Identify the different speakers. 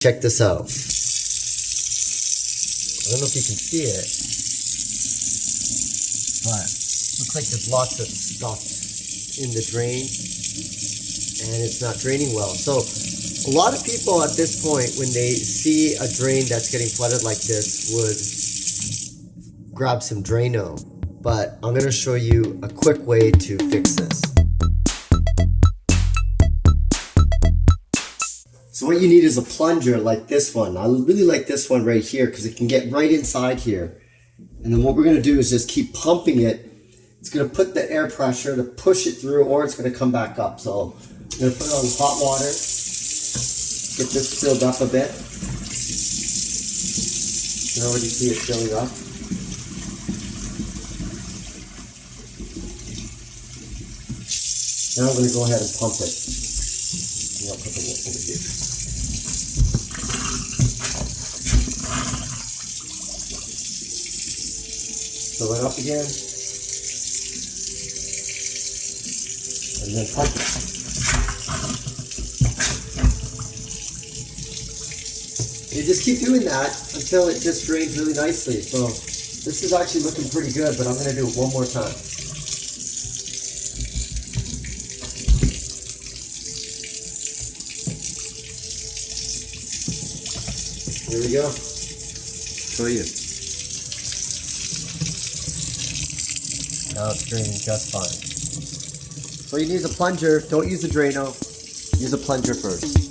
Speaker 1: Check this out. I don't know if you can see it, but it looks like there's lots of stuff in the drain and it's not draining well. So a lot of people at this point, when they see a drain that's getting flooded like this, would grab some Drano. But I'm going to show you a quick way to fix this. So what you need is a plunger like this one. I really like this one right here because it can get right inside here. And then what we're going to do is just keep pumping it. It's going to put the air pressure to push it through, or it's going to come back up. So I'm going to put it on hot water, get this filled up a bit. You can already see it filling up. Now I'm going to go ahead and pump it. I'll put the wolf over here. Fill it up again. And then pump it. You just keep doing that until it just drains really nicely. So this is actually looking pretty good, but I'm going to do it one more time. Here we go. Show you. Now it's draining just fine. So you need a plunger. Don't use a Drano. Use a plunger first.